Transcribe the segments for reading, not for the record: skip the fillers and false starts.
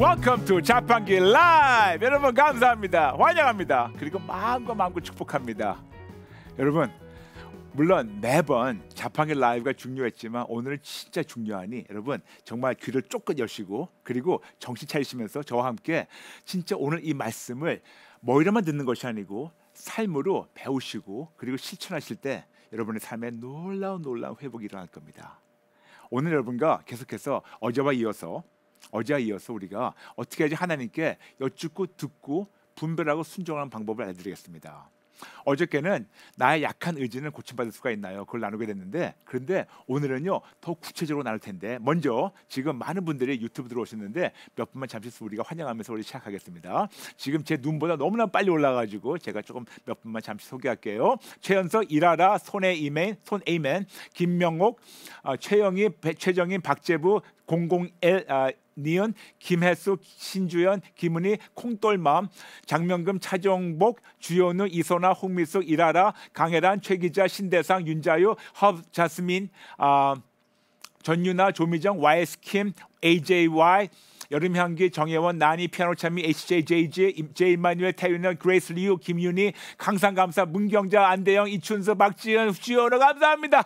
Welcome to 자판기 라이브. 여러분 감사합니다. 환영합니다. 그리고 마음과 축복합니다. 여러분 물론 매번 자판기 라이브가 중요했지만 오늘은 진짜 중요하니 여러분 정말 귀를 쫑긋 여시고 그리고 정신 차리시면서 저와 함께 진짜 오늘 이 말씀을 머리로만 듣는 것이 아니고 삶으로 배우시고 그리고 실천하실 때 여러분의 삶에 놀라운 회복이 일어날 겁니다. 오늘 여러분과 계속해서 어제와 이어서 우리가 어떻게 해야지 하나님께 여쭙고 듣고 분별하고 순종하는 방법을 알려드리겠습니다. 어저께는 나의 약한 의지는 고침받을 수가 있나요? 그걸 나누게 됐는데 그런데 오늘은요 더 구체적으로 나눌 텐데 먼저 지금 많은 분들이 유튜브 들어오셨는데 몇 분만 잠시 우리가 환영하면서 우리 시작하겠습니다. 지금 제 눈보다 너무나 빨리 올라가지고 제가 조금 몇 분만 잠시 소개할게요. 최연석, 이라라, 손에이맨, 김명옥, 최영희, 최정인, 박재부, 001 니은, 김혜수, 신주연, 김은희, 콩돌맘, 장명금, 차정복, 주연우, 이소나, 홍미숙, 이라라, 강혜란, 최기자, 신대상, 윤자유, 허브, 자스민, 전유나, 조미정, YS킴, AJY, 여름향기, 정혜원, 나니, 피아노참미, HJJJ, 제이마누엘, 태윤현, 그레이스 리우, 김윤희, 강상감사, 문경자, 안대영, 이춘수, 박지은, 주연우 감사합니다.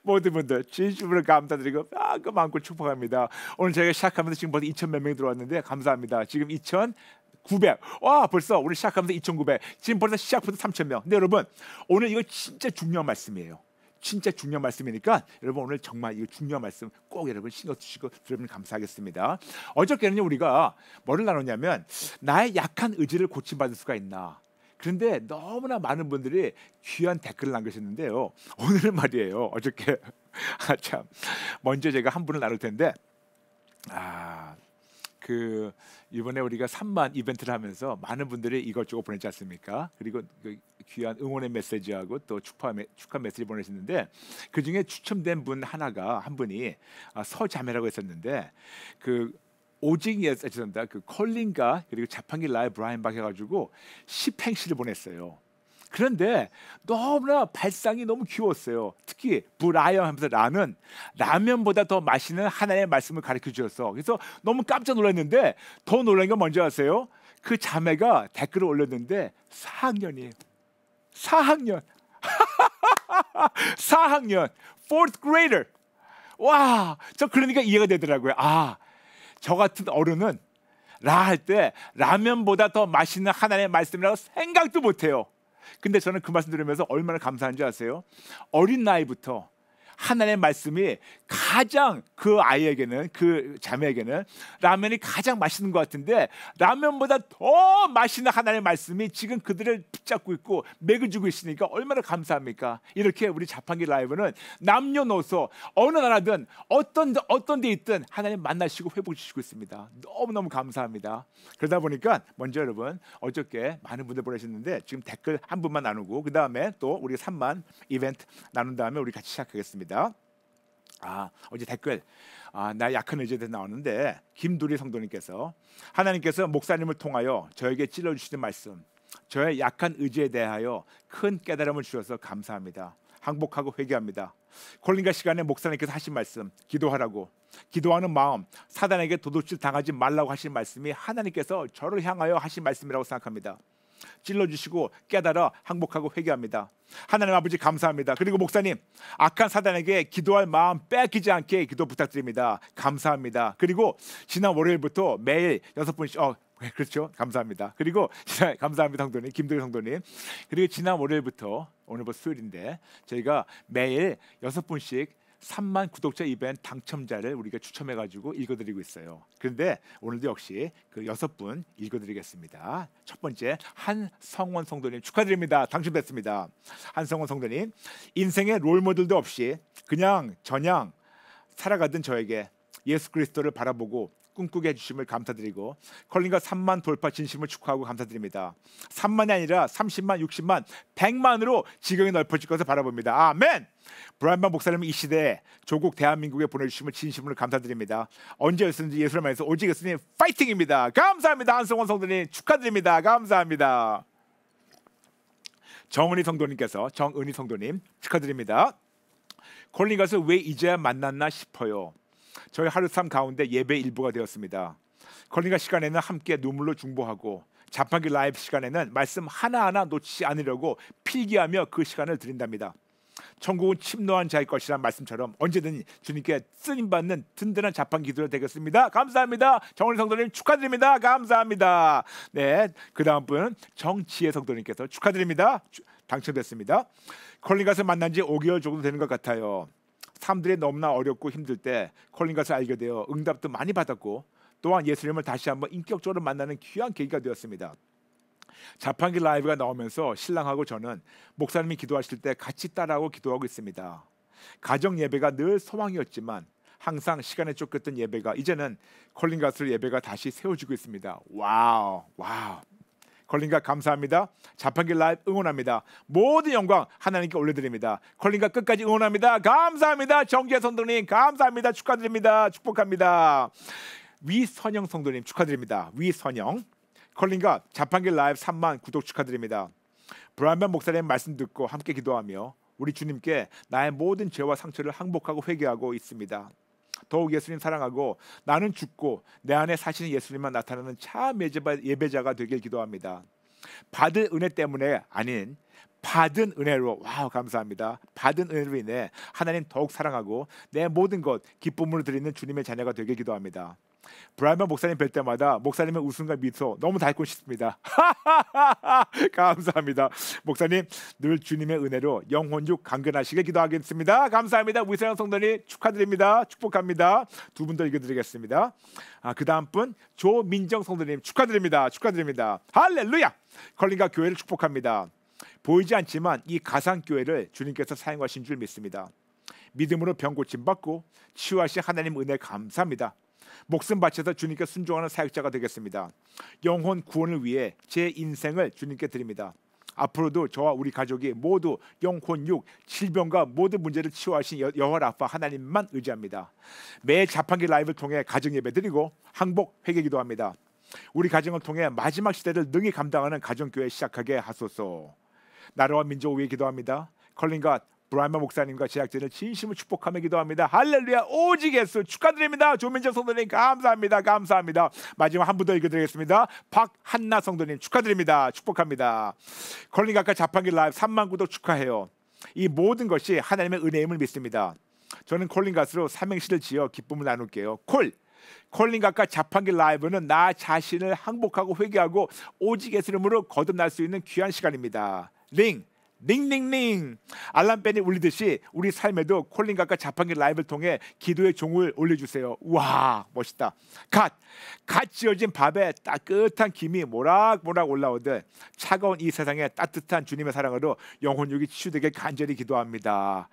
모든 분들 진심으로 감사드리고 많고 축복합니다. 오늘 저희가 시작하면서 지금 벌써 2,000 몇 명이 들어왔는데 감사합니다. 지금 2,900. 와 벌써 우리 시작하면서 2,900. 지금 벌써 시작부터 3,000명. 근데 여러분 오늘 이거 진짜 중요한 말씀이에요. 진짜 중요한 말씀이니까 여러분 오늘 정말 이 중요한 말씀 꼭 여러분 신경 쓰시고 들으면 감사하겠습니다. 어저께는요 우리가 뭐를 나눴냐면 나의 약한 의지를 고침받을 수가 있나. 그런데 너무나 많은 분들이 귀한 댓글을 남기셨는데요. 오늘은 말이에요. 어저께 참 먼저 제가 한 분을 나눌 텐데 이번에 우리가 3만 이벤트를 하면서 많은 분들이 이것저것 보냈지 않습니까? 그리고 그 귀한 응원의 메시지하고 또 축하 메시지 보내셨는데 그 중에 추첨된 한 분이 서자매라고 했었는데 오직 죄송합니다. 컬린가 그리고 자판기 라이브 브라이언 박 해가지고 10행시를 보냈어요. 그런데 너무나 발상이 너무 귀여웠어요. 특히 브라이언 하면서 라는 라면보다 더 맛있는 하나님의 말씀을 가르쳐 주셨어. 그래서 너무 깜짝 놀랐는데 더 놀란 건 뭔지 아세요? 그 자매가 댓글을 올렸는데 4학년이에요. 4학년. 4학년. 4th grader. 와, 저 그러니까 이해가 되더라고요. 저 같은 어른은 라 할 때 라면보다 더 맛있는 하나님의 말씀이라고 생각도 못해요. 근데 저는 그 말씀 들으면서 얼마나 감사한지 아세요? 어린 나이부터 하나님의 말씀이 가장 그 아이에게는 그 자매에게는 라면이 가장 맛있는 것 같은데 라면보다 더 맛있는 하나님의 말씀이 지금 그들을 붙잡고 있고 먹여주고 있으니까 얼마나 감사합니까? 이렇게 우리 자판기 라이브는 남녀노소 어느 나라든 어떤 데 있든 하나님 만나시고 회복 주시고 있습니다. 너무너무 감사합니다. 그러다 보니까 먼저 여러분 어저께 많은 분들 보내셨는데 지금 댓글 한 분만 나누고 그 다음에 또 우리 3만 이벤트 나눈 다음에 우리 같이 시작하겠습니다. 어제 댓글 나 약한 의지에 대해서 나오는데 김두리 성도님께서 하나님께서 목사님을 통하여 저에게 찔러주시는 말씀 저의 약한 의지에 대하여 큰 깨달음을 주셔서 감사합니다. 항복하고 회개합니다. 콜린가 시간에 목사님께서 하신 말씀 기도하라고 기도하는 마음 사단에게 도둑질 당하지 말라고 하신 말씀이 하나님께서 저를 향하여 하신 말씀이라고 생각합니다. 찔러주시고 깨달아 항복하고 회개합니다. 하나님 아버지 감사합니다. 그리고 목사님 악한 사단에게 기도할 마음 뺏기지 않게 기도 부탁드립니다. 감사합니다. 그리고 지난 월요일부터 매일 6분씩 그렇죠. 감사합니다. 그리고 감사합니다 성도님 김도희 성도님. 그리고 지난 월요일부터 오늘 벌써 수요일인데 저희가 매일 6분씩 3만 구독자 이벤트 당첨자를 우리가 추첨해가지고 읽어드리고 있어요. 그런데 오늘도 역시 그 6분 읽어드리겠습니다. 첫 번째 한성원 성도님 축하드립니다. 당첨됐습니다. 한성원 성도님 인생의 롤모델도 없이 그냥 살아가던 저에게 예수 그리스도를 바라보고 꿈꾸게 해주심을 감사드리고 컬린가 3만 돌파 진심을 축하하고 감사드립니다. 3만이 아니라 30만, 60만, 100만으로 지경이 넓어질 것을 바라봅니다. 아멘. 브라이언 목사님은 이 시대에 조국 대한민국에 보내주심을 진심으로 감사드립니다. 언제였든지 예수를 만나서 오직 예수님 파이팅입니다. 감사합니다. 한성원 성도님 축하드립니다. 감사합니다. 정은희 성도님 축하드립니다. 콜린가서 왜 이제야 만났나 싶어요. 저희 하루 삶 가운데 예배 일부가 되었습니다. 컬링과 시간에는 함께 눈물로 중보하고 자판기 라이브 시간에는 말씀 하나하나 놓치지 않으려고 필기하며 그 시간을 드린답니다. 천국은 침노한 자의 것이란 말씀처럼 언제든 주님께 쓰임받는 든든한 자판기 기도가 되겠습니다. 감사합니다. 정은희 성도님 축하드립니다. 감사합니다. 네, 그 다음 분은 정지혜 성도님께서 축하드립니다. 당첨됐습니다. 컬링갓을 만난 지 5개월 정도 되는 것 같아요. 사람들이 너무나 어렵고 힘들 때 컬링갓을 알게 되어 응답도 많이 받았고 또한 예수님을 다시 한번 인격적으로 만나는 귀한 계기가 되었습니다. 자판기 라이브가 나오면서 신랑하고 저는 목사님이 기도하실 때 같이 따라하고 기도하고 있습니다. 가정 예배가 늘 소망이었지만 항상 시간에 쫓겼던 예배가 이제는 컬링갓으로 예배가 다시 세워지고 있습니다. 와우. 컬링갓 감사합니다. 자판기 라이브 응원합니다. 모든 영광 하나님께 올려드립니다. 컬링갓 끝까지 응원합니다. 감사합니다. 정기혜 성도님 감사합니다. 축하드립니다. 축복합니다. 위선영 성도님 축하드립니다. 위선영. 컬링갓 자판기 라이브 3만 구독 축하드립니다. 브라이언 목사님 말씀 듣고 함께 기도하며 우리 주님께 나의 모든 죄와 상처를 항복하고 회개하고 있습니다. 더욱 예수님 사랑하고 나는 죽고 내 안에 사시는 예수님만 나타나는 참 예배자가 되길 기도합니다. 받을 은혜 때문에 아닌 받은 은혜로 와우 감사합니다. 받은 은혜로 인해 하나님 더욱 사랑하고 내 모든 것 기쁨으로 드리는 주님의 자녀가 되길 기도합니다. 브라이언 목사님 뵐 때마다 목사님의 웃음과 미소 너무 닮고 싶습니다. 감사합니다. 목사님 늘 주님의 은혜로 영혼육 강건하시게 기도하겠습니다. 감사합니다. 위세영 성도님 축하드립니다. 축복합니다. 두 분 더 읽어드리겠습니다. 그 다음 분 조민정 성도님 축하드립니다. 축하드립니다. 할렐루야. 컬링갓 교회를 축복합니다. 보이지 않지만 이 가상교회를 주님께서 사용하신 줄 믿습니다. 믿음으로 병 고침받고 치유하신 하나님 은혜 감사합니다. 목숨 바쳐서 주님께 순종하는 사역자가 되겠습니다. 영혼 구원을 위해 제 인생을 주님께 드립니다. 앞으로도 저와 우리 가족이 모두 영혼육 질병과 모든 문제를 치유하신 여호와 라파 하나님만 의지합니다. 매 자판기 라이브를 통해 가정 예배 드리고 항복 회개 기도합니다. 우리 가정을 통해 마지막 시대를 능히 감당하는 가정교회 시작하게 하소서. 나라와 민족을 위해 기도합니다. 컬링갓 브라이언 목사님과 제작진을 진심으로 축복하며 기도합니다. 할렐루야. 오직 예수 축하드립니다. 조민정 성도님 감사합니다. 감사합니다. 마지막 한 분 더 읽어드리겠습니다. 박한나 성도님 축하드립니다. 축복합니다. 컬링갓과 자판기 라이브 3만 구독 축하해요. 이 모든 것이 하나님의 은혜임을 믿습니다. 저는 컬링갓으로 삼행시를 지어 기쁨을 나눌게요. 컬링갓과 자판기 라이브는 나 자신을 항복하고 회개하고 오직 예수님으로 거듭날 수 있는 귀한 시간입니다. 링링링 알람벨이 울리듯이 우리 삶에도 컬링갓과 자판기 라이브를 통해 기도의 종을 올려주세요. 와 멋있다. 갓 지어진 밥에 따뜻한 김이 모락모락 올라오듯 차가운 이 세상에 따뜻한 주님의 사랑으로 영혼육이 치유되게 간절히 기도합니다.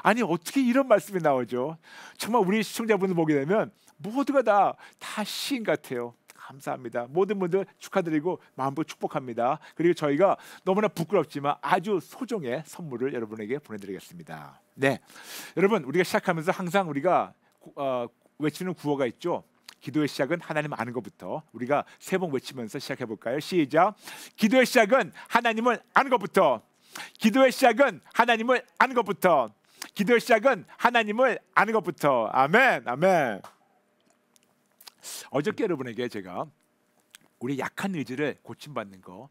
아니 어떻게 이런 말씀이 나오죠? 정말 우리 시청자분들 보게 되면 모두가 다 시인 같아요. 감사합니다. 모든 분들 축하드리고 마음으로 축복합니다. 그리고 저희가 너무나 부끄럽지만 아주 소정의 선물을 여러분에게 보내드리겠습니다. 네, 여러분 우리가 시작하면서 항상 우리가 외치는 구호가 있죠. 기도의 시작은 하나님 아는 것부터. 우리가 세 번 외치면서 시작해 볼까요? 시작. 기도의 시작은 하나님을 아는 것부터. 기도의 시작은 하나님을 아는 것부터. 기도의 시작은 하나님을 아는 것부터. 아멘. 아멘. 어저께 여러분에게 제가 우리 약한 의지를 고침받는 거,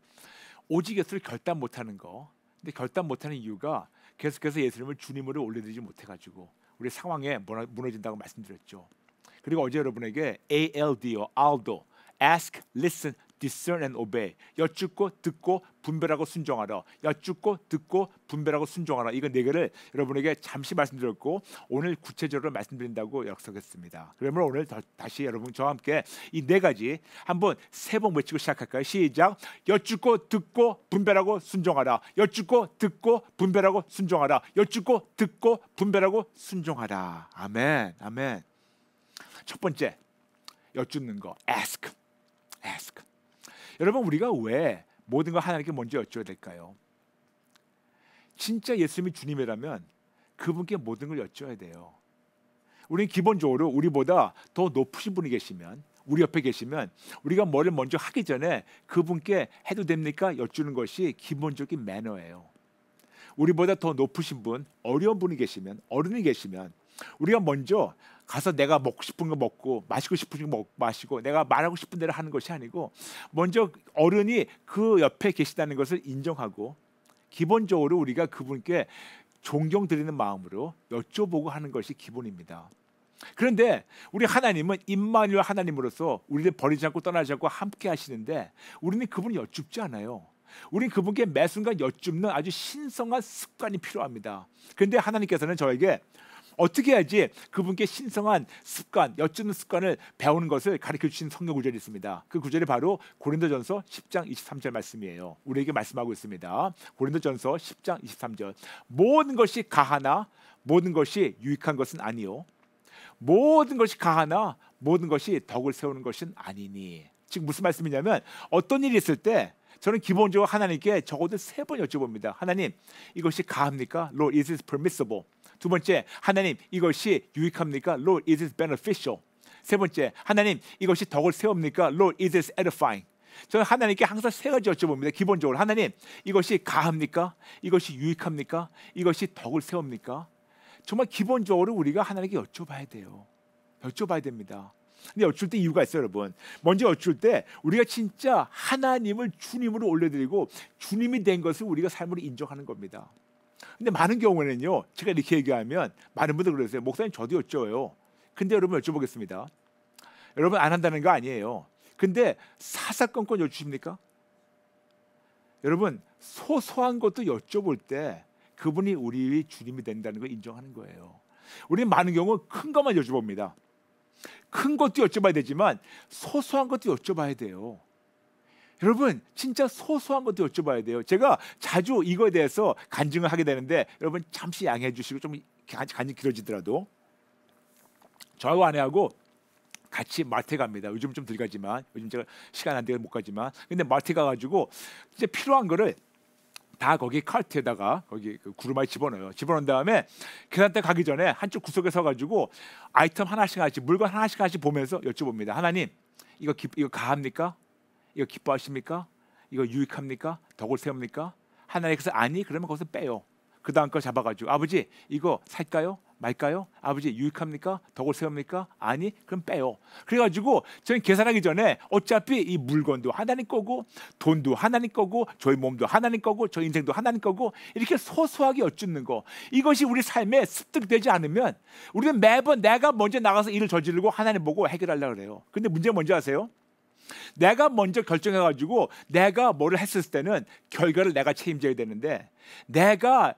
오직 예수를 결단 못하는 거, 근데 결단 못하는 이유가 계속해서 예수님을 주님으로 올려드리지 못해가지고 우리 상황에 무너진다고 말씀드렸죠. 그리고 어제 여러분에게 ALDO, ALDO, Ask, Listen, Discern and Obey. 여쭙고 듣고 분별하고 순종하라. 여쭙고 듣고 분별하고 순종하라. 이거 네 개를 여러분에게 잠시 말씀드렸고 오늘 구체적으로 말씀드린다고 약속했습니다. 그러면 오늘 다시 여러분 저와 함께 이 네 가지 한번 세 번 외치고 시작할까요? 시작. 여쭙고 듣고 분별하고 순종하라. 여쭙고 듣고 분별하고 순종하라. 여쭙고 듣고 분별하고 순종하라. 아멘. 아멘. 첫 번째 여쭙는 거. Ask. 여러분 우리가 왜 모든 걸 하나님께 먼저 여쭤야 될까요? 진짜 예수님이 주님이라면 그분께 모든 걸 여쭤야 돼요. 우리는 기본적으로 우리보다 더 높으신 분이 계시면 우리 옆에 계시면 우리가 뭐를 먼저 하기 전에 그분께 해도 됩니까? 여쭈는 것이 기본적인 매너예요. 우리보다 더 높으신 분, 어려운 분이 계시면 어른이 계시면 우리가 먼저 가서 내가 먹고 싶은 거 먹고 마시고 싶은 거 마시고 내가 말하고 싶은 대로 하는 것이 아니고 먼저 어른이 그 옆에 계시다는 것을 인정하고 기본적으로 우리가 그분께 존경 드리는 마음으로 여쭤보고 하는 것이 기본입니다. 그런데 우리 하나님은 임마누엘 하나님으로서 우리를 버리지 않고 떠나지 않고 함께 하시는데 우리는 그분을 여쭙지 않아요. 우리는 그분께 매 순간 여쭙는 아주 신성한 습관이 필요합니다. 그런데 하나님께서는 저에게 어떻게 해야지 그분께 신성한 습관, 여쭙는 습관을 배우는 것을 가르쳐 주신 성경 구절이 있습니다. 그 구절이 바로 고린도전서 10장 23절 말씀이에요. 우리에게 말씀하고 있습니다. 고린도전서 10장 23절. 모든 것이 가하나 모든 것이 유익한 것은 아니요. 모든 것이 가하나 모든 것이 덕을 세우는 것은 아니니. 지금 무슨 말씀이냐면 어떤 일이 있을 때 저는 기본적으로 하나님께 적어도 3번 여쭤봅니다. 하나님, 이것이 가합니까? Lord, is this permissible? 두 번째, 하나님, 이것이 유익합니까? Lord, is this beneficial? 세 번째, 하나님, 이것이 덕을 세웁니까? Lord, is this edifying? 저는 하나님께 항상 3가지 여쭤봅니다. 기본적으로 하나님, 이것이 가합니까? 이것이 유익합니까? 이것이 덕을 세웁니까? 정말 기본적으로 우리가 하나님께 여쭤봐야 돼요. 여쭤봐야 됩니다. 근데 여쭐 때 이유가 있어요, 여러분. 먼저 여쭐 때 우리가 진짜 하나님을 주님으로 올려드리고 주님이 된 것을 우리가 삶으로 인정하는 겁니다. 근데 많은 경우에는요, 제가 이렇게 얘기하면 많은 분들 그러세요. 목사님, 저도 여쭤요. 근데 여러분 여쭤보겠습니다. 여러분 안 한다는 거 아니에요. 근데 사사건건 여쭈십니까? 여러분 소소한 것도 여쭤볼 때 그분이 우리 주님이 된다는 걸 인정하는 거예요. 우리는 많은 경우 큰 것만 여쭤봅니다. 큰 것도 여쭤봐야 되지만 소소한 것도 여쭤봐야 돼요. 여러분 진짜 소소한 것도 여쭤봐야 돼요. 제가 자주 이거에 대해서 간증을 하게 되는데 여러분 잠시 양해해 주시고 좀 간증 길어지더라도 저하고 아내하고 같이 마트에 갑니다. 요즘 좀 덜 가지만 요즘 제가 시간 안 돼서 못 가지만 근데 마트에 가가지고 이제 필요한 거를 다 거기 카트에다가 거기 그 구루마에 집어넣어요. 집어넣은 다음에 계산대 가기 전에 한쪽 구석에 서가지고 아이템 하나씩 물건 하나씩 보면서 여쭤봅니다. 하나님 이거 가합니까? 이거 기뻐하십니까? 이거 유익합니까? 덕을 세웁니까? 하나님께서 아니 그러면 거기서 빼요. 그 다음 거 잡아가지고 아버지 이거 살까요? 말까요? 아버지 유익합니까? 덕을 세웁니까? 아니 그럼 빼요. 그래가지고 저희 계산하기 전에 어차피 이 물건도 하나님 거고 돈도 하나님 거고 저희 몸도 하나님 거고 저희 인생도 하나님 거고 이렇게 소소하게 여쭙는 거 이것이 우리 삶에 습득되지 않으면 우리는 매번 내가 먼저 나가서 일을 저지르고 하나님 보고 해결하려고 그래요. 근데 문제가 뭔지 아세요? 내가 먼저 결정해가지고 내가 뭐를 했을 때는 결과를 내가 책임져야 되는데 내가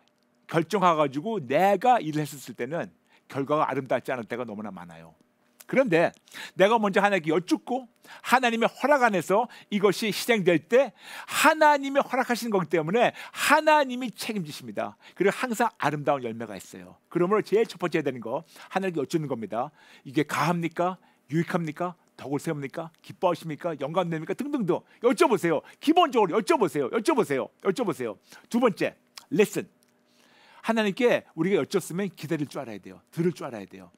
결정해가지고 내가 일을 했을 때는 결과가 아름답지 않을 때가 너무나 많아요. 그런데 내가 먼저 하나님께 여쭙고 하나님의 허락 안에서 이것이 실행될 때 하나님이 허락하시는 거기 때문에 하나님이 책임지십니다. 그리고 항상 아름다운 열매가 있어요. 그러므로 제일 첫 번째 해야 되는 거 하나님께 여쭙는 겁니다. 이게 가합니까? 유익합니까? 덕을 세웁니까? 기뻐하십니까? 영감됩니까? 등등등 여쭤보세요. 기본적으로 여쭤보세요. 두 번째, listen. 하나님께 우리가 여쭙으면 기다릴 줄 알아야 돼요. 들을 줄 알아야 돼요.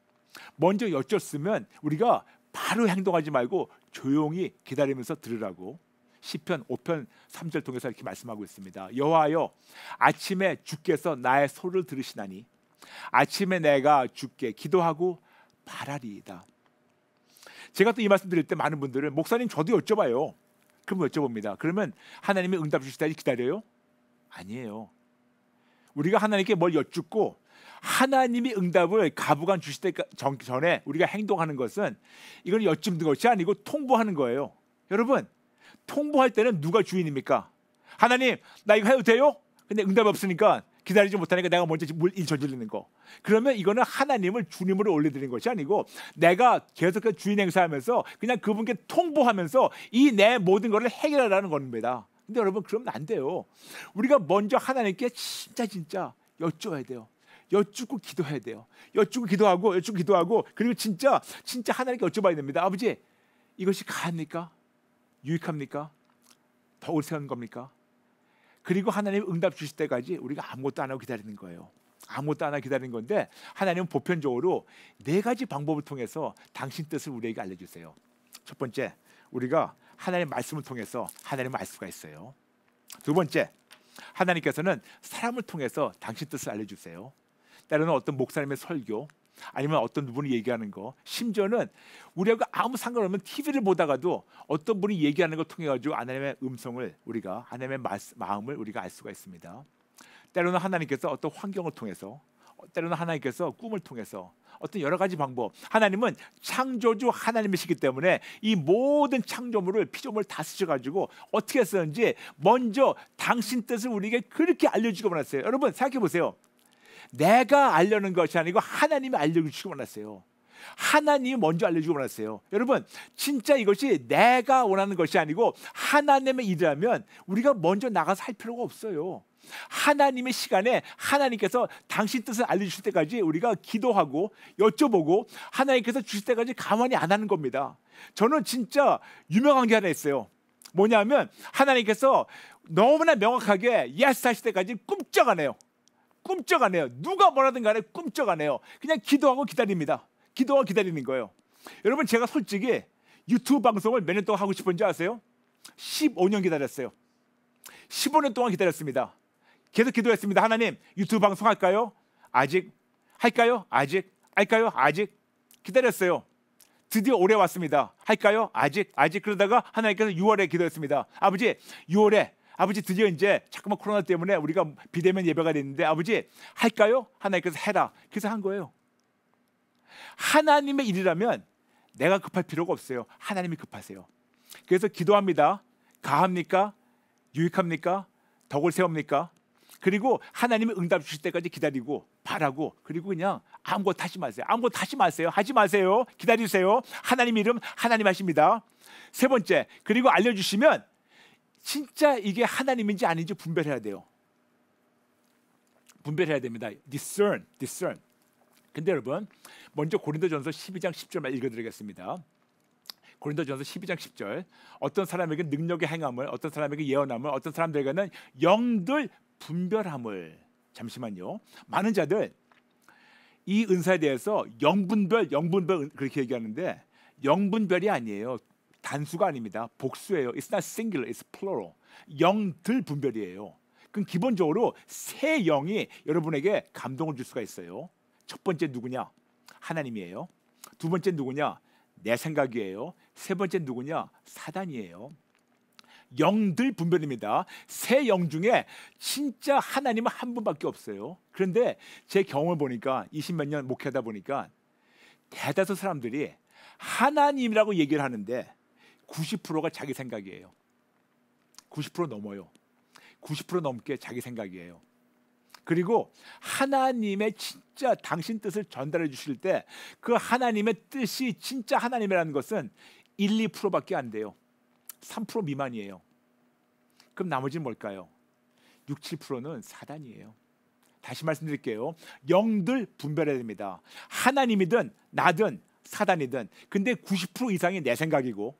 먼저 여쭙으면 우리가 바로 행동하지 말고 조용히 기다리면서 들으라고 시편 5편 3절 통해서 이렇게 말씀하고 있습니다. 여호와여 아침에 주께서 나의 소리를 들으시나니 아침에 내가 주께 기도하고 바라리이다. 제가 또 이 말씀 드릴 때 많은 분들은 목사님 저도 여쭤봐요. 그럼 여쭤봅니다. 그러면 하나님이 응답 주실 때까지 기다려요? 아니에요. 우리가 하나님께 뭘 여쭙고 하나님이 응답을 가부간 주실 때 전에 우리가 행동하는 것은 이건 여쭙는 것이 아니고 통보하는 거예요. 여러분 통보할 때는 누가 주인입니까? 하나님 나 이거 해도 돼요? 근데 응답이 없으니까 기다리지 못하니까 내가 먼저 일 저지르는 거. 그러면 이거는 하나님을 주님으로 올려드리는 것이 아니고 내가 계속 주인 행사하면서 그냥 그분께 통보하면서 이 내 모든 것을 해결하라는 겁니다. 근데 여러분 그러면 안 돼요. 우리가 먼저 하나님께 진짜 여쭈어야 돼요. 여쭙고 기도해야 돼요. 여쭈고 기도하고 그리고 진짜 하나님께 여쭤봐야 됩니다. 아버지 이것이 가합니까? 유익합니까? 덕을 세우는 겁니까? 그리고 하나님 응답 주실 때까지 우리가 아무것도 안 하고 기다리는 거예요. 아무것도 안 하고 기다리는 건데 하나님은 보편적으로 4가지 방법을 통해서 당신 뜻을 우리에게 알려주세요. 첫 번째, 우리가 하나님의 말씀을 통해서 하나님을 알 수가 있어요. 두 번째, 하나님께서는 사람을 통해서 당신 뜻을 알려주세요. 때로는 어떤 목사님의 설교, 아니면 어떤 분이 얘기하는 거, 심지어는 우리하고 아무 상관없는 TV를 보다가도 어떤 분이 얘기하는 걸 통해 가지고 하나님의 음성을 우리가, 하나님의 마음을 우리가 알 수가 있습니다. 때로는 하나님께서 어떤 환경을 통해서, 때로는 하나님께서 꿈을 통해서, 어떤 여러 가지 방법, 하나님은 창조주 하나님이시기 때문에 이 모든 창조물을, 피조물을 다 쓰셔가지고 어떻게 했었는지 먼저 당신 뜻을 우리에게 그렇게 알려주고 말았어요. 여러분 생각해 보세요. 내가 알려는 것이 아니고 하나님이 알려주시고 말았어요. 하나님이 먼저 알려주고 말았어요. 여러분 진짜 이것이 내가 원하는 것이 아니고 하나님의 일이라면 우리가 먼저 나가서 할 필요가 없어요. 하나님의 시간에 하나님께서 당신 뜻을 알려주실 때까지 우리가 기도하고 여쭤보고 하나님께서 주실 때까지 가만히 안 하는 겁니다. 저는 진짜 유명한 게 하나 있어요. 뭐냐면 하나님께서 너무나 명확하게 예스 하실 때까지 꿈쩍 안 해요. 꿈쩍 안 해요. 누가 뭐라든 간에 꿈쩍 안 해요. 그냥 기도하고 기다립니다. 기도하고 기다리는 거예요. 여러분 제가 솔직히 유튜브 방송을 몇 년 동안 하고 싶은지 아세요? 15년 기다렸어요. 15년 동안 기다렸습니다. 계속 기도했습니다. 하나님 유튜브 방송 할까요? 아직. 할까요? 아직. 할까요? 아직. 기다렸어요. 드디어 올해 왔습니다. 할까요? 아직. 아직. 그러다가 하나님께서 6월에 기도했습니다. 아버지 6월에 아버지 드디어 이제 잠깐만 코로나 때문에 우리가 비대면 예배가 됐는데 아버지 할까요? 하나님께서 해라. 그래서 한 거예요. 하나님의 일이라면 내가 급할 필요가 없어요. 하나님이 급하세요. 그래서 기도합니다. 가합니까? 유익합니까? 덕을 세웁니까? 그리고 하나님이 응답 주실 때까지 기다리고 바라고 그리고 그냥 아무것도 하지 마세요. 아무것도 하지 마세요. 하지 마세요. 기다리세요. 하나님 이름 하나님 하십니다. 세 번째, 그리고 알려주시면 진짜 이게 하나님인지 아닌지 분별해야 돼요. 분별해야 됩니다. discern. 근데 여러분 먼저 고린도전서 12장 10절만 읽어드리겠습니다. 고린도전서 12장 10절. 어떤 사람에게 능력의 행함을, 어떤 사람에게 예언함을, 어떤 사람들에게는 영들 분별함을. 잠시만요. 많은 자들 이 은사에 대해서 영분별 그렇게 얘기하는데 영분별이 아니에요. 단수가 아닙니다. 복수예요. It's not singular, it's plural. 영들 분별이에요. 그럼 기본적으로 세 영이 여러분에게 감동을 줄 수가 있어요. 첫 번째 누구냐? 하나님이에요. 두 번째 누구냐? 내 생각이에요. 세 번째 누구냐? 사단이에요. 영들 분별입니다. 세 영 중에 진짜 하나님은 한 분밖에 없어요. 그런데 제 경험을 보니까 20몇 년 목회하다 보니까 대다수 사람들이 하나님이라고 얘기를 하는데 90%가 자기 생각이에요. 90% 넘어요. 90% 넘게 자기 생각이에요. 그리고 하나님의 진짜 당신 뜻을 전달해 주실 때 그 하나님의 뜻이 진짜 하나님이라는 것은 1, 2%밖에 안 돼요. 3% 미만이에요. 그럼 나머지는 뭘까요? 6, 7%는 사단이에요. 다시 말씀드릴게요. 영들 분별해야 됩니다. 하나님이든 나든 사단이든. 근데 90% 이상이 내 생각이고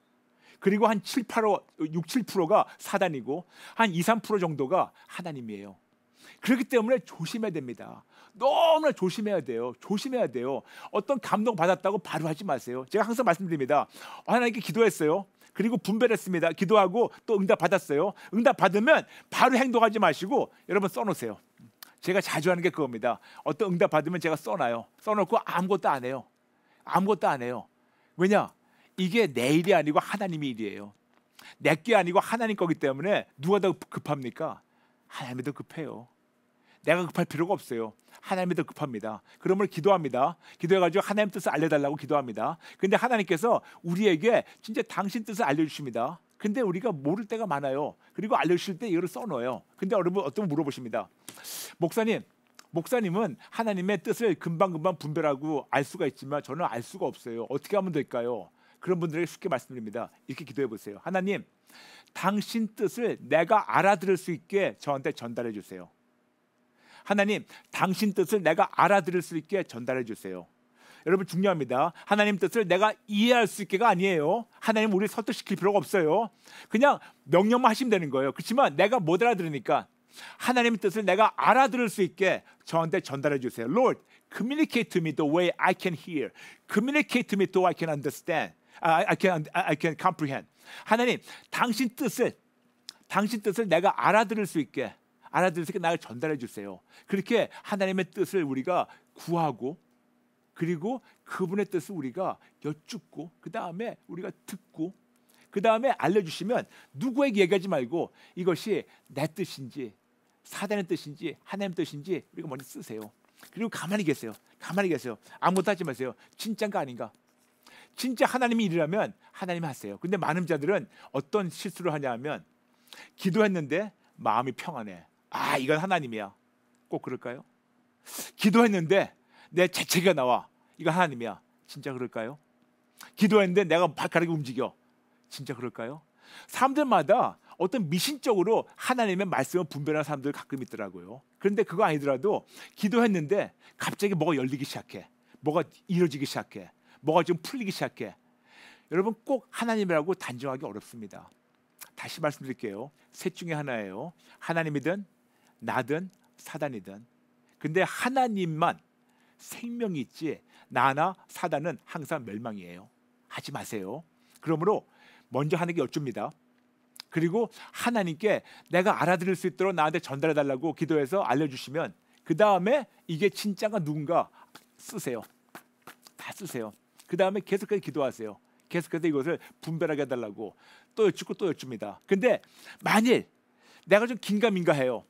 그리고 한 7, 8%, 6, 7%가 사단이고 한 2, 3% 정도가 하나님이에요. 그렇기 때문에 조심해야 됩니다. 너무나 조심해야 돼요. 조심해야 돼요. 어떤 감동 받았다고 바로 하지 마세요. 제가 항상 말씀드립니다. 하나님께 기도했어요. 그리고 분별했습니다. 기도하고 또 응답 받았어요. 응답 받으면 바로 행동하지 마시고 여러분 써놓으세요. 제가 자주 하는 게 그겁니다. 어떤 응답 받으면 제가 써놔요. 써놓고 아무것도 안 해요. 아무것도 안 해요. 왜냐? 이게 내 일이 아니고 하나님의 일이에요. 내 게 아니고 하나님 거기 때문에 누가 더 급합니까? 하나님이 더 급해요. 내가 급할 필요가 없어요. 하나님이 더 급합니다. 그러면 기도합니다. 기도해가지고 하나님 뜻을 알려달라고 기도합니다. 근데 하나님께서 우리에게 진짜 당신 뜻을 알려주십니다. 근데 우리가 모를 때가 많아요. 그리고 알려주실 때 이거를 써놓아요. 근데 여러분 어떤 분 물어보십니다. 목사님은 하나님의 뜻을 금방금방 분별하고 알 수가 있지만 저는 알 수가 없어요. 어떻게 하면 될까요? 그런 분들에게 쉽게 말씀드립니다. 이렇게 기도해 보세요. 하나님, 당신 뜻을 내가 알아들을 수 있게 저한테 전달해 주세요. 하나님, 당신 뜻을 내가 알아들을 수 있게 전달해 주세요. 여러분 중요합니다. 하나님 뜻을 내가 이해할 수 있게가 아니에요. 하나님 우리 설득시킬 필요가 없어요. 그냥 명령만 하시면 되는 거예요. 그렇지만 내가 못 알아들으니까 하나님의 뜻을 내가 알아들을 수 있게 저한테 전달해 주세요. Lord, communicate to me the way I can hear. Communicate to me so I can understand. I can comprehend. 하나님, 당신 뜻을 내가 알아들을 수 있게 나를 전달해 주세요. 그렇게 하나님의 뜻을 우리가 구하고 그리고 그분의 뜻을 우리가 여쭙고 그 다음에 우리가 듣고 그 다음에 알려주시면 누구에게 얘기하지 말고 이것이 내 뜻인지 사단의 뜻인지 하나님 뜻인지 우리가 먼저 쓰세요. 그리고 가만히 계세요. 가만히 계세요. 아무것도 하지 마세요. 진짜인가 아닌가? 진짜 하나님이 일이라면 하나님이 하세요. 근데 많은 자들은 어떤 실수를 하냐 하면 기도했는데 마음이 평안해. 아, 이건 하나님이야. 꼭 그럴까요? 기도했는데 내 재채기가 나와. 이거 하나님이야. 진짜 그럴까요? 기도했는데 내가 발가락이 움직여. 진짜 그럴까요? 사람들마다 어떤 미신적으로 하나님의 말씀을 분별하는 사람들 가끔 있더라고요. 그런데 그거 아니더라도 기도했는데 갑자기 뭐가 열리기 시작해. 뭐가 이루어지기 시작해. 뭐가 좀 풀리기 시작해. 여러분 꼭 하나님이라고 단정하기 어렵습니다. 다시 말씀드릴게요. 셋 중에 하나예요. 하나님이든 나든 사단이든. 근데 하나님만 생명이 있지 나나 사단은 항상 멸망이에요. 하지 마세요. 그러므로 먼저 하나님께 여쭙니다. 그리고 하나님께 내가 알아들을 수 있도록 나한테 전달해달라고 기도해서 알려주시면 그 다음에 이게 진짜가 누군가 쓰세요. 다 쓰세요. 그 다음에 계속해서 기도하세요. 계속해서 이것을 분별하게 해달라고 또 여쭙고 또 여쭙니다. 근데 만일 내가 좀 긴가민가해요.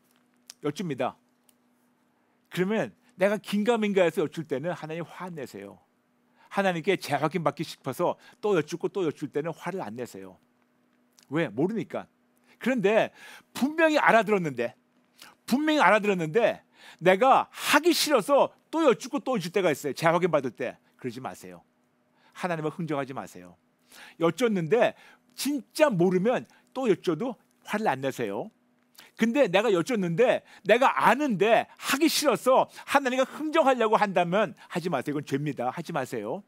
여쭙니다. 그러면 내가 긴가민가해서 여쭐 때는 하나님 화 안 내세요. 하나님께 재확인 받기 싶어서 또 여쭙고 또 여쭐 때는 화를 안 내세요. 왜? 모르니까. 그런데 분명히 알아들었는데 내가 하기 싫어서 또 여쭙고 또 여쭐 때가 있어요. 재확인 받을 때. 그러지 마세요. 하나님을 흥정하지 마세요. 여쭙는데 진짜 모르면 또 여쭤도 화를 안 내세요. 근데 내가 여쭙는데 내가 아는데 하기 싫어서 하나님과 흥정하려고 한다면 하지 마세요. 이건 죄입니다. 하지 마세요.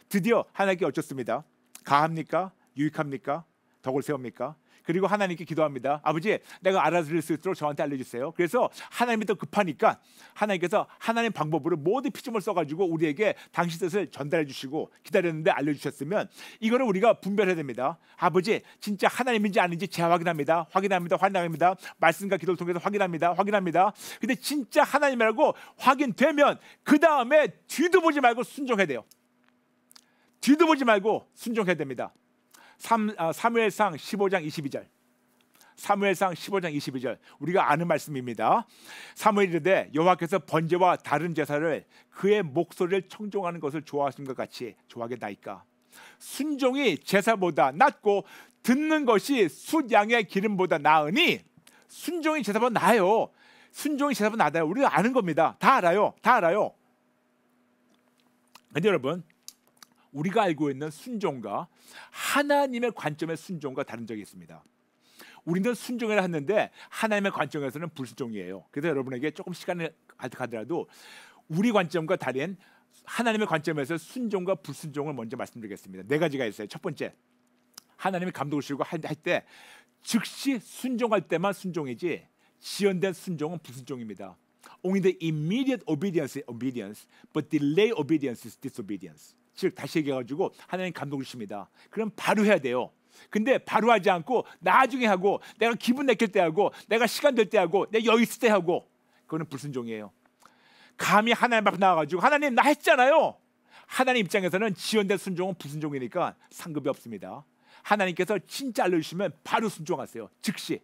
드디어 하나님께 여쭙습니다. 가합니까? 유익합니까? 덕을 세웁니까? 그리고 하나님께 기도합니다. 아버지, 내가 알아들을 수 있도록 저한테 알려주세요. 그래서 하나님이 더 급하니까 하나님께서 하나님 방법으로 모든 피조물 써가지고 우리에게 당신 뜻을 전달해 주시고 기다렸는데 알려주셨으면 이거를 우리가 분별해야 됩니다. 아버지, 진짜 하나님인지 아닌지 재확인합니다. 확인합니다. 말씀과 기도를 통해서 확인합니다. 근데 진짜 하나님이라고 확인되면 그 다음에 뒤도 보지 말고 순종해야 돼요. 뒤도 보지 말고 순종해야 됩니다. 사무엘상 15장 22절. 사무엘상 15장 22절. 우리가 아는 말씀입니다. 사무엘이 이르되 여호와께서 번제와 다른 제사를 그의 목소리를 청종하는 것을 좋아하신 것 같이 좋아하겠나이까. 순종이 제사보다 낫고 듣는 것이 숫양의 기름보다 나으니. 순종이 제사보다 나아요. 순종이 제사보다 낫아요. 우리가 아는 겁니다. 다 알아요. 근데 여러분, 우리가 알고 있는 순종과 하나님의 관점의 순종과 다른 적이 있습니다. 우리는 순종을 하는데 하나님의 관점에서는 불순종이에요. 그래서 여러분에게 조금 시간이 가더라도 우리 관점과 다른 하나님의 관점에서 순종과 불순종을 먼저 말씀드리겠습니다. 네 가지가 있어요. 첫 번째, 하나님이 감동을 주시고 할 때 즉시 순종할 때만 순종이지 지연된 순종은 불순종입니다. Only the immediate obedience is obedience, but delayed obedience is disobedience. 즉 다시 얘기해가지고 하나님 감동 주십니다. 그럼 바로 해야 돼요. 근데 바로 하지 않고 나중에 하고 내가 기분 내킬 때 하고 내가 시간 될 때 하고 내 여유 있을 때 하고 그거는 불순종이에요. 감히 하나님 앞에 나와가지고 하나님 나 했잖아요. 하나님 입장에서는 지연된 순종은 불순종이니까 상급이 없습니다. 하나님께서 진짜 알려주시면 바로 순종하세요. 즉시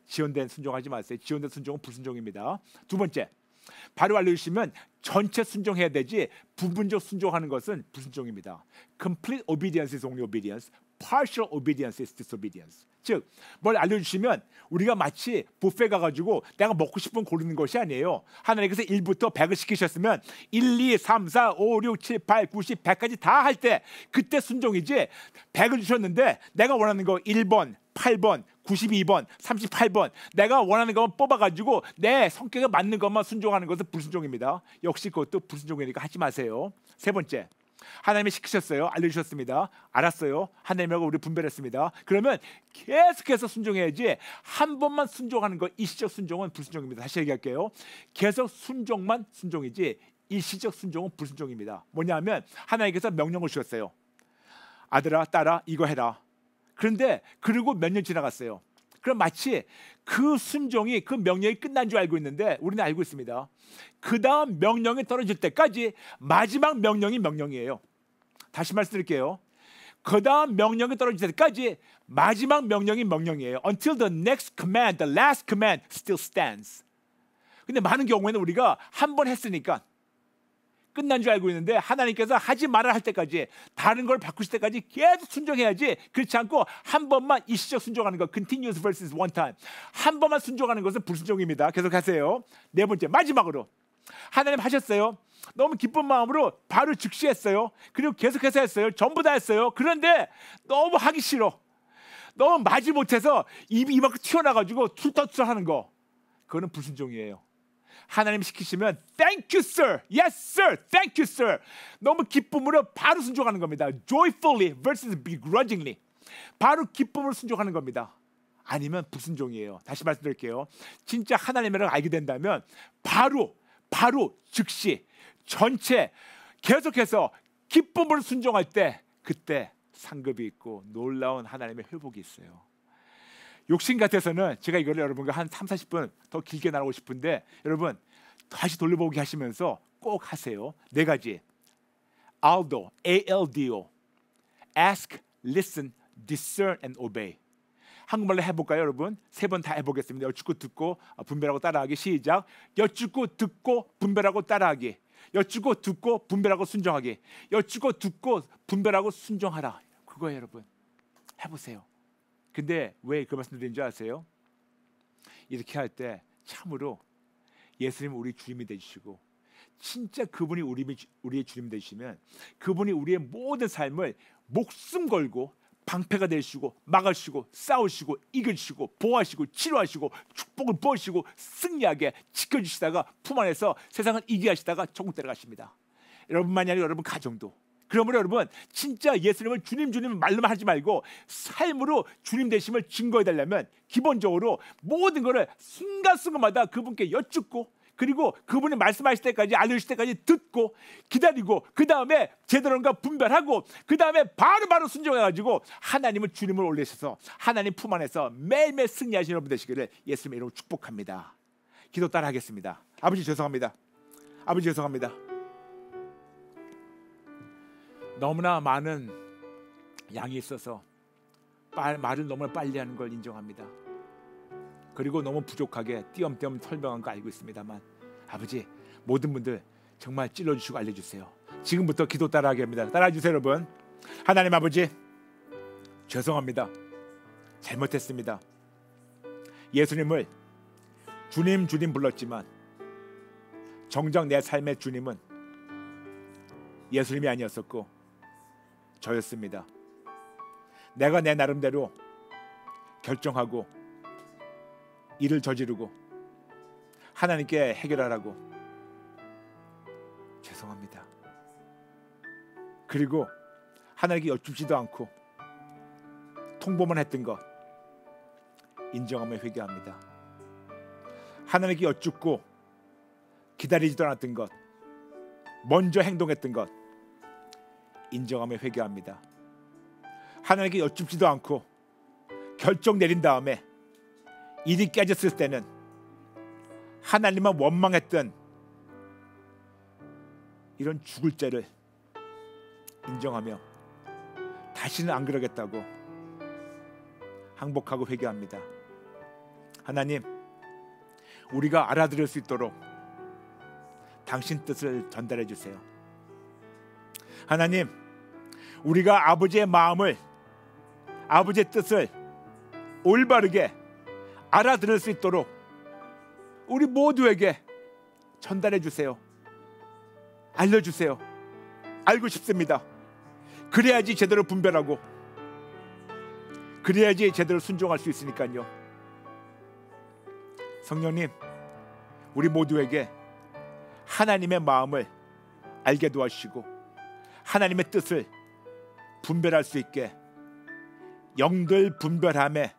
지연된 순종하지 마세요. 지연된 순종은 불순종입니다. 두 번째, 바로 알려주시면 전체 순종해야 되지 부분적 순종하는 것은 불순종입니다. Complete obedience is only obedience. Partial obedience is disobedience. 즉, 뭘 알려주시면 우리가 마치 뷔페 가가지고 내가 먹고 싶은 고르는 것이 아니에요. 하나님께서 1부터 100을 시키셨으면 1, 2, 3, 4, 5, 6, 7, 8, 9, 10, 100까지 다 할 때 그때 순종이지 100을 주셨는데 내가 원하는 거 1번, 8번, 92번, 38번 내가 원하는 것만 뽑아가지고 내 성격에 맞는 것만 순종하는 것은 불순종입니다. 역시 그것도 불순종이니까 하지 마세요. 세 번째, 하나님이 시키셨어요. 알려주셨습니다. 알았어요. 하나님하고 우리 분별했습니다. 그러면 계속해서 순종해야지 한 번만 순종하는 거 일시적 순종은 불순종입니다. 다시 얘기할게요. 계속 순종만 순종이지 일시적 순종은 불순종입니다. 뭐냐면 하나님께서 명령을 주셨어요. 아들아 딸아 이거 해라. 그런데 그리고 몇 년 지나갔어요. 그럼 마치 그 순종이, 그 명령이 끝난 줄 알고 있는데 우리는 알고 있습니다. 그 다음 명령이 떨어질 때까지 마지막 명령이 명령이에요. 다시 말씀드릴게요. 그 다음 명령이 떨어질 때까지 마지막 명령이 명령이에요. Until the next command, the last command still stands. 근데 많은 경우에는 우리가 한 번 했으니까 끝난 줄 알고 있는데 하나님께서 하지 말아야 할 때까지, 다른 걸 바꾸실 때까지 계속 순종해야지. 그렇지 않고 한 번만 일시적 순종하는 것, continuous versus one time, 한 번만 순종하는 것은 불순종입니다. 계속하세요. 네 번째, 마지막으로 하나님 하셨어요. 너무 기쁜 마음으로 바로 즉시 했어요. 그리고 계속해서 했어요. 전부 다 했어요. 그런데 너무 하기 싫어. 너무 마지 못해서 입이 이만큼 튀어나가지고 툴툴툴 하는 거, 그거는 불순종이에요. 하나님 시키시면 Thank you, sir. Yes, sir. Thank you, sir. 너무 기쁨으로 바로 순종하는 겁니다. Joyfully versus begrudgingly. 바로 기쁨으로 순종하는 겁니다. 아니면 불순종이에요. 다시 말씀드릴게요. 진짜 하나님을 알게 된다면 바로 즉시 전체 계속해서 기쁨으로 순종할 때, 그때 상급이 있고 놀라운 하나님의 회복이 있어요. 욕심 같아서는 제가 이거를 여러분과 한 30-40분 더 길게 나누고 싶은데, 여러분 다시 돌려보기 하시면서 꼭 하세요. 네 가지. ALDO, ALDO, Ask, Listen, Discern and Obey. 한국말로 해볼까요, 여러분? 세 번 다 해보겠습니다. 여쭙고 듣고 분별하고 따라하기. 시작. 여쭙고 듣고 분별하고 따라하기. 여쭙고 듣고 분별하고 순종하기. 여쭙고 듣고 분별하고 순종하라. 그거예요, 여러분. 해보세요. 근데 왜 그 말씀 드린 줄 아세요? 이렇게 할 때 참으로 예수님 우리 주님이 되시고, 진짜 그분이 우리의 주님 되시면 그분이 우리의 모든 삶을 목숨 걸고 방패가 되시고 막으시고 싸우시고 이기시고 보호하시고 치료하시고 축복을 부으시고 승리하게 지켜주시다가 품 안에서 세상을 이기게 하시다가 천국 데려가십니다. 여러분만이 아니라 여러분 가정도. 그러므로 여러분 진짜 예수님을 주님 말로만 하지 말고 삶으로 주님 되심을 증거해달라면 기본적으로 모든 것을 순간순간마다 그분께 여쭙고, 그리고 그분이 말씀하실 때까지, 알려주실 때까지 듣고 기다리고, 그 다음에 제대로인가 분별하고, 그 다음에 바로 순종해가지고 하나님을 주님을 올리셔서 하나님 품 안에서 매일매일 승리하시는 여러분 되시기를 예수님의 이름으로 축복합니다. 기도 따라 하겠습니다. 아버지 죄송합니다. 아버지 죄송합니다. 너무나 많은 양이 있어서 말을 너무나 빨리 하는 걸 인정합니다. 그리고 너무 부족하게 띄엄띄엄 설명한 거 알고 있습니다만, 아버지 모든 분들 정말 찔러주시고 알려주세요. 지금부터 기도 따라하게 합니다. 따라해주세요, 여러분. 하나님 아버지 죄송합니다. 잘못했습니다. 예수님을 주님 불렀지만 정작 내 삶의 주님은 예수님이 아니었었고 저였습니다. 내가 내 나름대로 결정하고 일을 저지르고 하나님께 해결하라고 죄송합니다. 그리고 하나님께 여쭙지도 않고 통보만 했던 것 인정하며 회개합니다. 하나님께 여쭙고 기다리지도 않았던 것, 먼저 행동했던 것 인정하며 회개합니다. 하나님께 여쭙지도 않고 결정 내린 다음에 일이 깨졌을 때는 하나님만 원망했던 이런 죽을 죄를 인정하며 다시는 안 그러겠다고 항복하고 회개합니다. 하나님, 우리가 알아들을 수 있도록 당신 뜻을 전달해 주세요. 하나님, 우리가 아버지의 마음을, 아버지의 뜻을 올바르게 알아들을 수 있도록 우리 모두에게 전달해 주세요. 알려주세요. 알고 싶습니다. 그래야지 제대로 분별하고, 그래야지 제대로 순종할 수 있으니까요. 성령님, 우리 모두에게 하나님의 마음을 알게 도와주시고 하나님의 뜻을 분별할 수 있게 영들 분별함에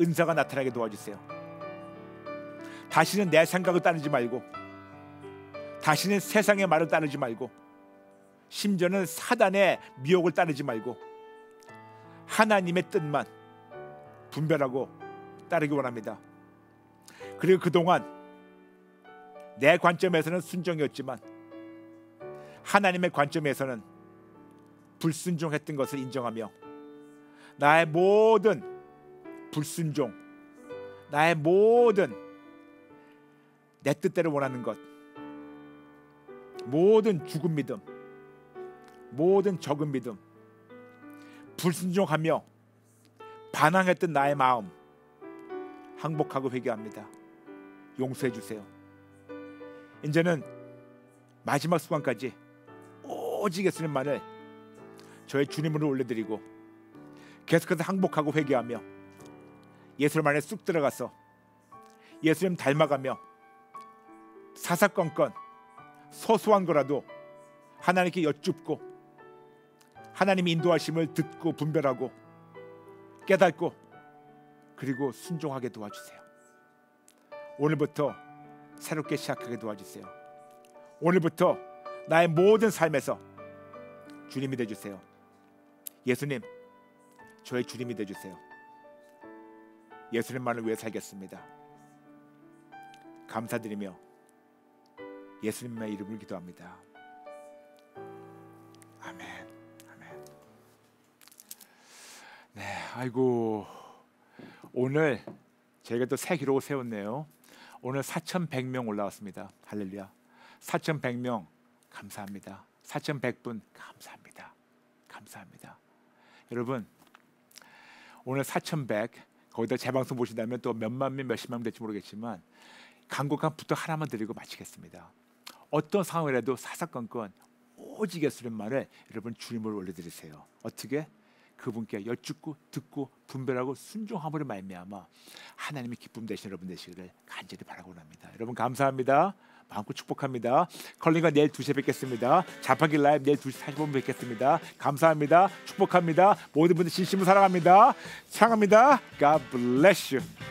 은사가 나타나게 도와주세요. 다시는 내 생각을 따르지 말고, 다시는 세상의 말을 따르지 말고, 심지어는 사단의 미혹을 따르지 말고 하나님의 뜻만 분별하고 따르기 원합니다. 그리고 그동안 내 관점에서는 순종이었지만 하나님의 관점에서는 불순종했던 것을 인정하며 나의 모든 불순종, 나의 모든 내 뜻대로 원하는 것, 모든 죽은 믿음, 모든 적은 믿음, 불순종하며 반항했던 나의 마음 항복하고 회개합니다. 용서해 주세요. 이제는 마지막 순간까지 오직 예수님만을 저의 주님으로 올려드리고 계속해서 항복하고 회개하며 예수님 안에 쑥 들어가서 예수님 닮아가며 사사건건 소소한 거라도 하나님께 여쭙고 하나님의 인도하심을 듣고 분별하고 깨닫고 그리고 순종하게 도와주세요. 오늘부터 새롭게 시작하게 도와주세요. 오늘부터 나의 모든 삶에서 주님이 되어주세요. 예수님, 저의 주님이 되어주세요. 예수님만을 위해 살겠습니다. 감사드리며 예수님의 이름을 기도합니다. 아멘. 아멘. 네, 아이고 오늘 저희가 또 새 기록을 세웠네요. 오늘 4,100명 올라왔습니다. 할렐루야. 4,100명 감사합니다. 4,100분 감사합니다. 감사합니다. 여러분 오늘 4,100 거기다 재방송 보신다면 또 몇만 명 몇십만 명 될지 모르겠지만 간곡한 부탁 하나만 드리고 마치겠습니다. 어떤 상황이라도 사사건건 오직 예수님만을 여러분 주님을 올려드리세요. 어떻게? 그분께 여쭙고 듣고 분별하고 순종함으로 말미암아 하나님의 기쁨 되신 여러분 되시기를 간절히 바라고 합니다. 여러분 감사합니다. 마음껏 축복합니다. 컬링과 내일 2시에 뵙겠습니다. 자파기 라이브 내일 2시 45분 뵙겠습니다. 감사합니다. 축복합니다. 모든 분들 진심으로 사랑합니다. 사랑합니다. God bless you.